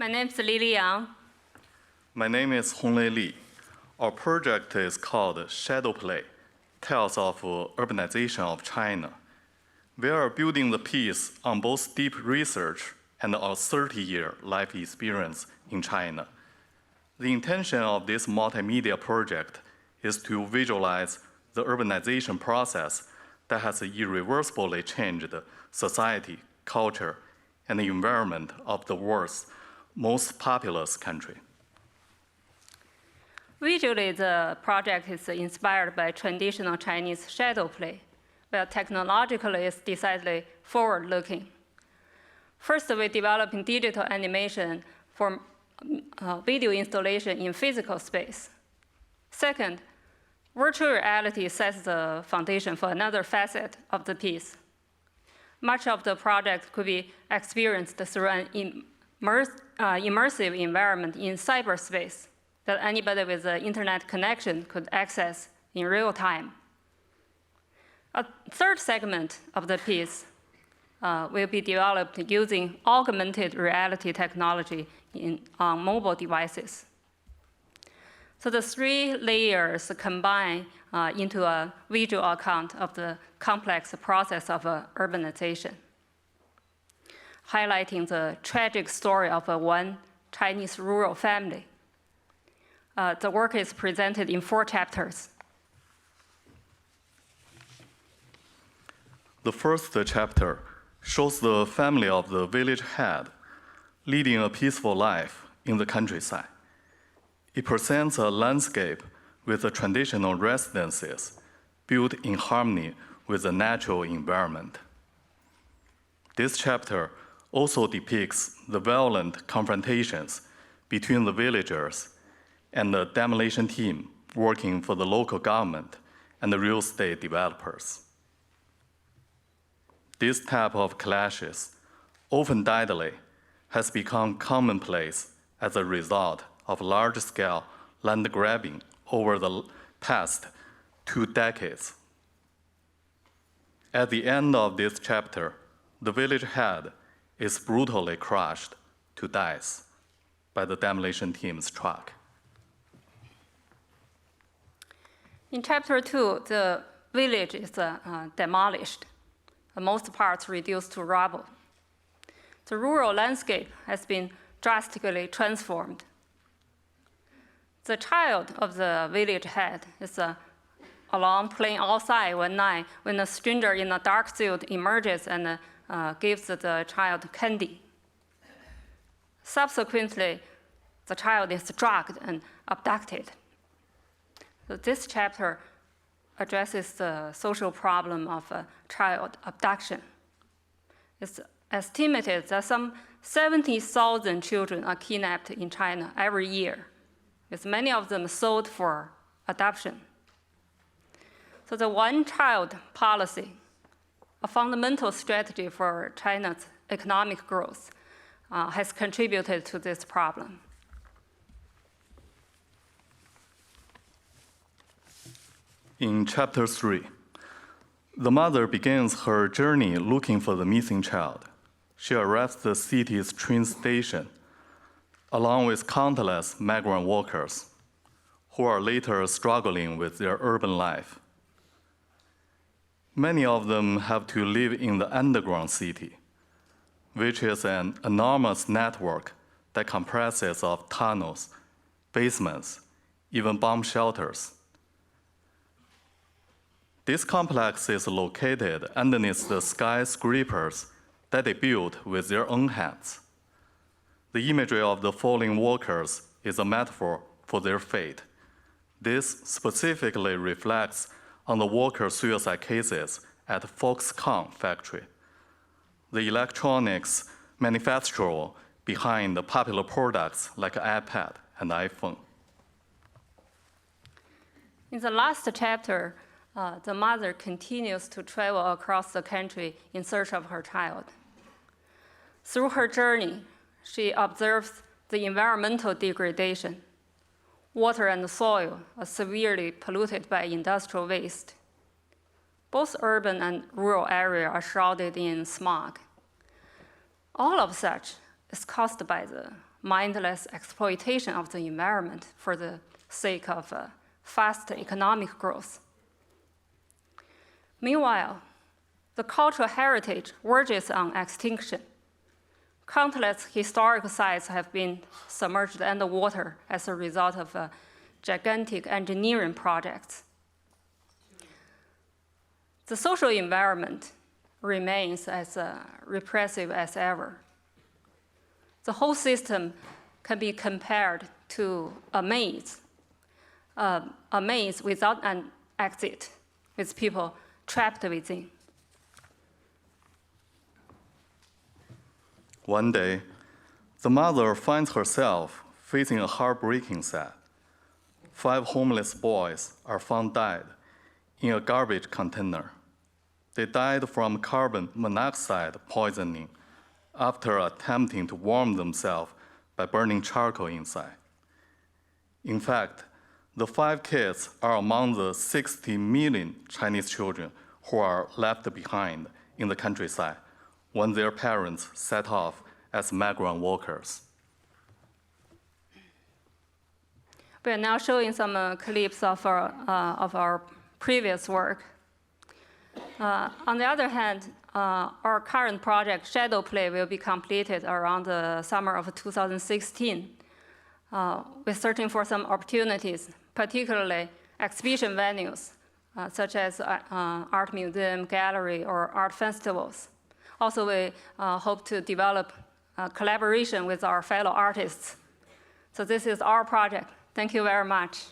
My name is Lili Yang. My name is Honglei Li. Our project is called Shadow Play, Tales of Urbanization of China. We are building the piece on both deep research and our 30-year life experience in China. The intention of this multimedia project is to visualize the urbanization process that has irreversibly changed society, culture, and the environment of the world's most populous country. Visually, the project is inspired by traditional Chinese shadow play, while technologically it's decidedly forward-looking. First, we developed digital animation for video installation in physical space. Second, virtual reality sets the foundation for another facet of the piece. Much of the project could be experienced through an immersive environment in cyberspace that anybody with an internet connection could access in real time. A third segment of the piece will be developed using augmented reality technology on mobile devices. So the three layers combine into a visual account of the complex process of urbanization, highlighting the tragic story of one Chinese rural family. The work is presented in 4 chapters. The first chapter shows the family of the village head leading a peaceful life in the countryside. It presents a landscape with the traditional residences built in harmony with the natural environment. This chapter also depicts the violent confrontations between the villagers and the demolition team working for the local government and the real estate developers. This type of clashes, often deadly, has become commonplace as a result of large-scale land grabbing over the past 2 decades. At the end of this chapter, the village head is brutally crushed to death by the demolition team's truck. In chapter 2, the village is demolished, most parts reduced to rubble. The rural landscape has been drastically transformed. The child of the village head is alone playing outside one night when a stranger in a dark suit emerges and gives the child candy. Subsequently, the child is drugged and abducted. So this chapter addresses the social problem of child abduction. It's estimated that some 70,000 children are kidnapped in China every year, with many of them sold for adoption. So the one-child policy, a fundamental strategy for China's economic growth, has contributed to this problem. In chapter 3, the mother begins her journey looking for the missing child. She arrives at the city's train station, along with countless migrant workers who are later struggling with their urban life. Many of them have to live in the underground city, which is an enormous network that comprises of tunnels, basements, even bomb shelters. This complex is located underneath the skyscrapers that they built with their own hands. The imagery of the falling workers is a metaphor for their fate. This specifically reflects on the worker suicide cases at Foxconn factory, the electronics manufacturer behind the popular products like iPad and iPhone. In the last chapter, the mother continues to travel across the country in search of her child. Through her journey, she observes the environmental degradation. Water and soil are severely polluted by industrial waste. Both urban and rural areas are shrouded in smog. All of such is caused by the mindless exploitation of the environment for the sake of fast economic growth. Meanwhile, the cultural heritage verges on extinction. Countless historic sites have been submerged underwater as a result of gigantic engineering projects. The social environment remains as repressive as ever. The whole system can be compared to a maze without an exit, with people trapped within. One day, the mother finds herself facing a heartbreaking sad. 5 homeless boys are found dead in a garbage container. They died from carbon monoxide poisoning after attempting to warm themselves by burning charcoal inside. In fact, the 5 kids are among the 60 million Chinese children who are left behind in the countryside when their parents set off as migrant workers. We are now showing some clips of our previous work. On the other hand, our current project, Shadow Play, will be completed around the summer of 2016. We're searching for some opportunities, particularly exhibition venues, such as art museum, gallery, or art festivals. Also, we hope to develop collaboration with our fellow artists. So this is our project. Thank you very much.